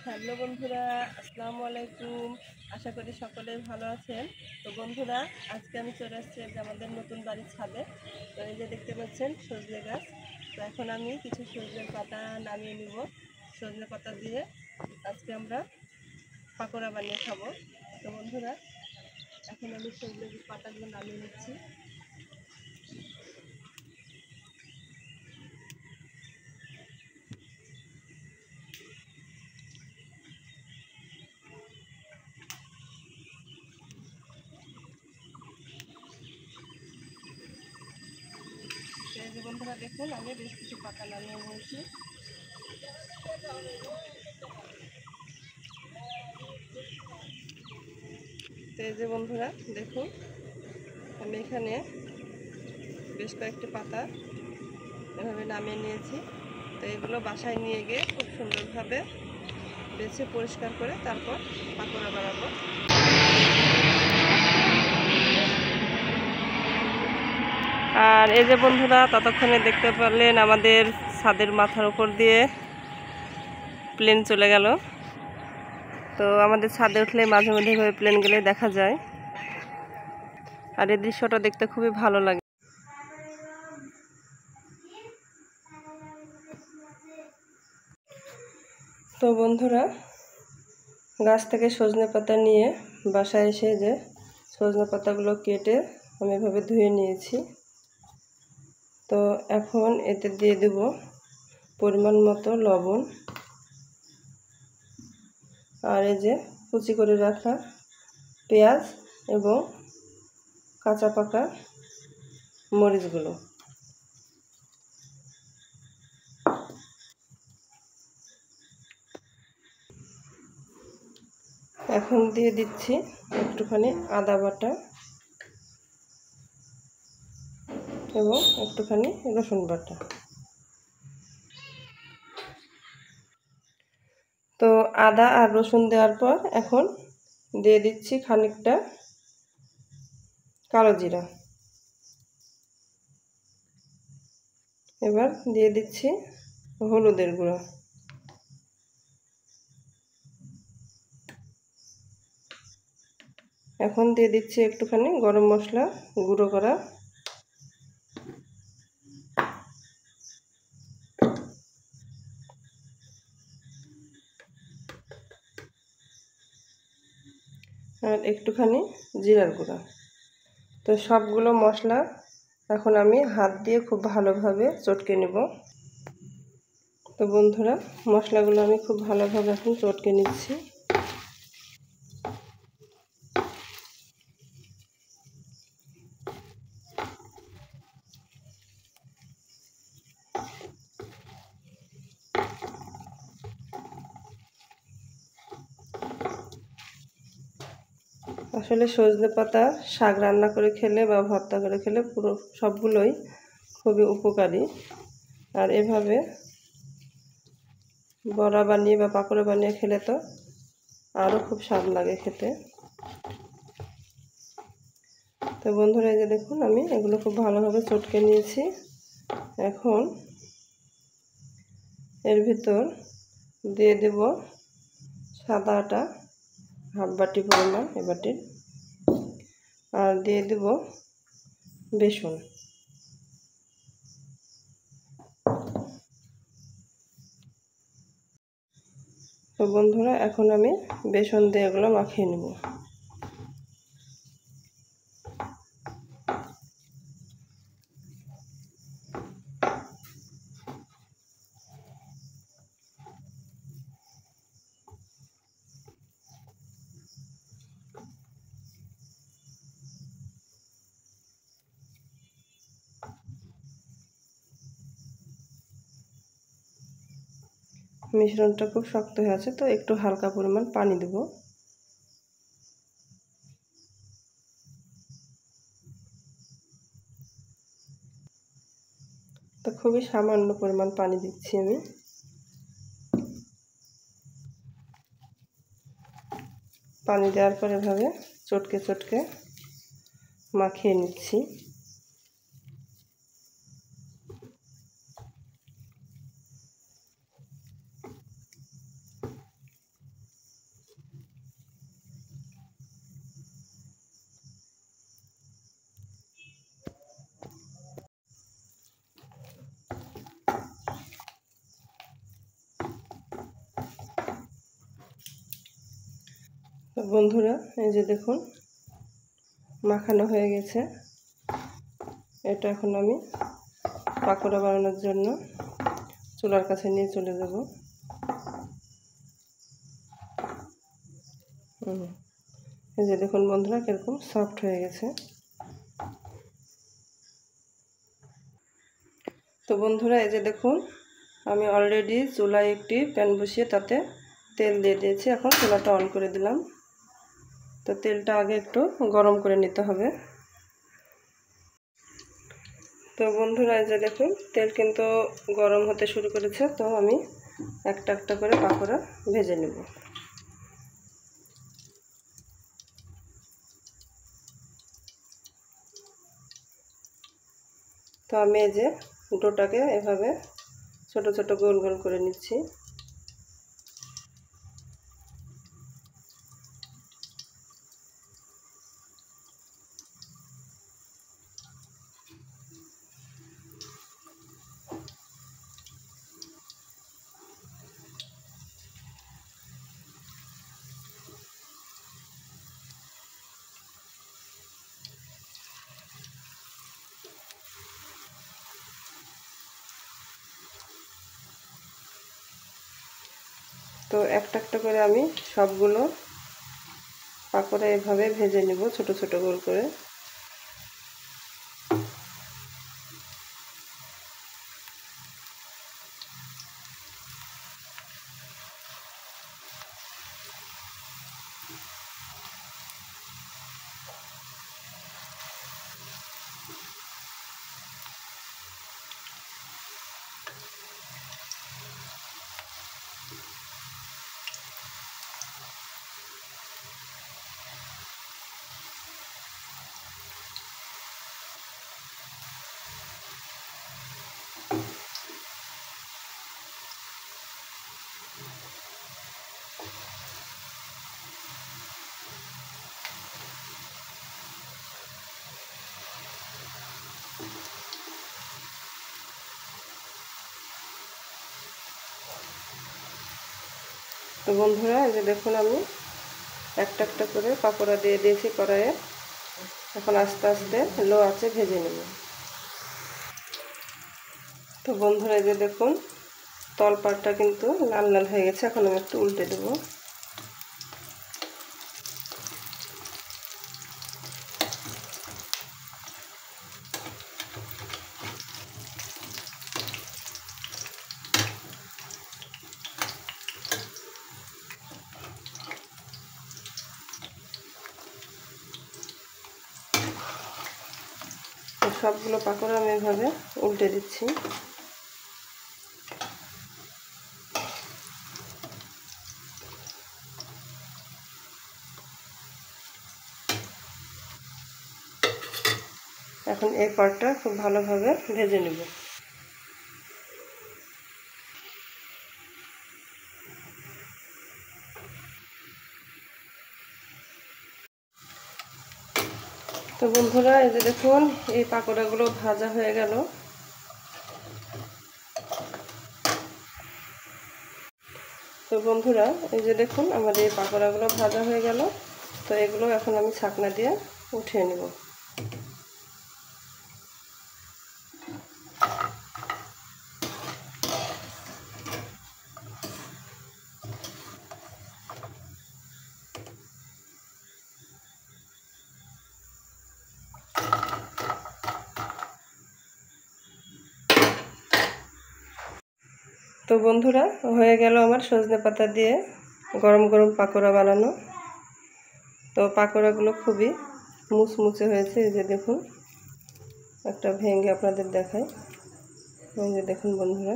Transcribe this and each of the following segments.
Hello বন্ধুরা, আসসালামু আলাইকুম। আশা করি সকলে ভালো আছেন। তো বন্ধুরা, আজকে আমি চলে আসছি যে আমাদের নতুন বাড়ির ছাদে। তো এই যে দেখতে পাচ্ছেন সজনে গাছ। তো এখন আমি কিছু সজনের পাতা নামিয়ে নিব। সজনে পাতা দিয়ে আজকে আমরা পাকোড়া বানিয়ে খাবো। তো বন্ধুরা, এখন আমি সজনে পাতাগুলো নামিয়ে নিচ্ছি। এই যে বন্ধুরা দেখুন, আমি বেশ কিছু পাতা নামিয়ে নিয়েছি। তো এই যে বন্ধুরা দেখুন, আমি এখানে বেশ কয়েকটি পাতা এভাবে নামিয়ে নিয়েছি। তো এগুলো বাসায় নিয়ে গিয়ে খুব সুন্দরভাবে বেছে পরিষ্কার করে তারপর পাকোড়া বানাবো। আর এই যে বন্ধুরা, ততক্ষণে দেখতে পারলেন আমাদের ছাদের মাথার উপর দিয়ে প্লেন চলে গেল। তো আমাদের ছাদে উঠলে মাঝে মধ্যে এভাবে প্লেন গেলে দেখা যায়, আর এই দৃশ্যটা দেখতে খুবই ভালো লাগে। তো বন্ধুরা, গাছ থেকে সজনে পাতা নিয়ে বাসায় এসে যে সজনে পাতাগুলো কেটে আমি এভাবে ধুয়ে নিয়েছি। তো এখন এতে দিয়ে দেব পরিমাণ মতো লবণ, আর এই যে কুচি করে রাখা পেঁয়াজ এবং কাঁচা পাকা মরিচগুলো। এখন দিয়ে দিচ্ছি একটুখানি আদা বাটা এবং একটুখানি রসুন বাটা। তো আদা আর রসুন দেওয়ার পর এখন দিয়ে দিচ্ছি খানিকটা কালো জিরা। এবার দিয়ে দিচ্ছি হলুদের গুঁড়ো। এখন দিয়ে দিচ্ছি একটুখানি গরম মশলা গুঁড়ো করা। আর একটুখানি জিরার গুঁড়া। তো সবগুলো মশলা এখন আমি হাত দিয়ে খুব ভালোভাবে চটকে নেব। তো বন্ধুরা, মশলাগুলো আমি খুব ভালোভাবে এখন চটকে নিচ্ছি। আসলে সজনে পাতা শাক রান্না করে খেলে বা ভর্তা করে খেলে পুরো সবগুলোই খুবই উপকারী। আর এভাবে বড়া বানিয়ে বা পাকোড়া বানিয়ে খেলে তো আরও খুব স্বাদ লাগে খেতে। তো বন্ধুরা, এই যে দেখুন, আমি এগুলো খুব ভালোভাবে চটকে নিয়েছি। এখন এর ভিতর দিয়ে দেব সাদা আটা হাফ বাটি পরিমাণ, এ বাটির, আর দিয়ে দেব বেসন। তো বন্ধুরা, এখন আমি বেসন দিয়ে এগুলো মাখিয়ে নেব। মিশ্রণটা খুব শক্ত হয়ে আছে, তো একটু হালকা পরিমাণ পানি দেব। তো খুবই সামান্য পরিমাণ পানি দিচ্ছি আমি। পানি দেওয়ার পর এভাবে চটকে চটকে মাখিয়ে নিচ্ছি। বন্ধুরা এই যে দেখুন মাখানো হয়ে গেছে। এটা এখন আমি পাকোড়া বানানোর জন্য চুলার কাছে নিয়ে চলে যাব। এই যে দেখুন বন্ধুরা কিরকম সফট হয়ে গেছে। তো বন্ধুরা এই যে দেখুন আমি অলরেডি চুলায় একটি প্যান বসিয়ে তাতে তেল দিয়ে দিয়েছি। এখন চুলাটা অন করে দিলাম। তো তেলটা আগে একটু গরম করে নিতে হবে। তো বন্ধুরা এই যে দেখুন তেল কিন্তু গরম হতে শুরু করেছে। তো আমি একটা একটা করে পাকোড়া ভেজে নেব। তো আমি এই যে ডোটাকে এভাবে ছোট ছোট গোল গোল করে নিচ্ছি। তো একটা একটা করে আমি সবগুলো পাকোড়া এভাবে ভেজে নেব ছোট ছোট গোল করে। তো বন্ধুরা এই যে দেখুন আমি একটা একটা করে পাকোড়া দিয়ে দিয়েছি কড়াইয়ে। এখন আস্তে আস্তে লো আঁচে ভেজে নেব। তো বন্ধুরা এই যে দেখুন তলপাটটা কিন্তু লাল লাল হয়ে গেছে। এখন আমি একটু উল্টে দেব। সবগুলো পাকোড়া আমি এভাবে উল্টে দিচ্ছি। এখন এই পাটটা খুব ভালোভাবে ভেজে নেব। তো বন্ধুরা এই যে দেখুন এই পাকোড়াগুলো ভাজা হয়ে গেল। তো বন্ধুরা এই যে দেখুন আমার এই পাকোড়াগুলো ভাজা হয়ে গেল। তো এগুলো এখন আমি ছাকনা দিয়ে উঠিয়ে নেব। তো বন্ধুরা হয়ে গেল আমার সজনে পাতা দিয়ে গরম গরম পাকোড়া বানানো। তো পাকোড়াগুলো খুবই মুচমুচে হয়েছে। এই যে দেখুন একটা ভেঙে আপনাদের দেখাই। এই যে দেখুন বন্ধুরা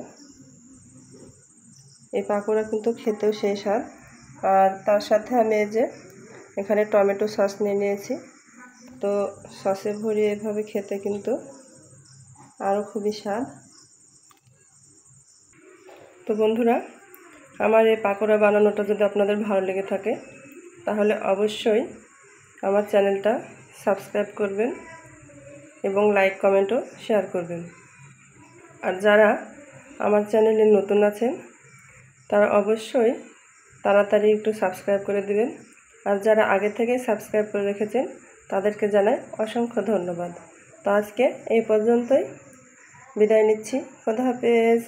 এই পাকোড়া কিন্তু খেতেও সেই স্বাদ। আর তার সাথে আমি এই যে এখানে টমেটো সস নিয়ে নিয়েছি। তো সসে ভরিয়ে এভাবে খেতে কিন্তু আরও খুবই স্বাদ। তো বন্ধুরা আমার এই পাকোড়া বানানোটা যদি আপনাদের ভালো লেগে থাকে তাহলে অবশ্যই আমার চ্যানেলটা সাবস্ক্রাইব করবেন এবং লাইক কমেন্টও শেয়ার করবেন। আর যারা আমার চ্যানেলে নতুন আছেন তারা অবশ্যই তাড়াতাড়ি একটু সাবস্ক্রাইব করে দিবেন আর যারা আগে থেকে সাবস্ক্রাইব করে রেখেছেন তাদেরকে জানাই অসংখ্য ধন্যবাদ। তো আজকে এই পর্যন্তই, বিদায় নিচ্ছি। খোদা হাফেজ।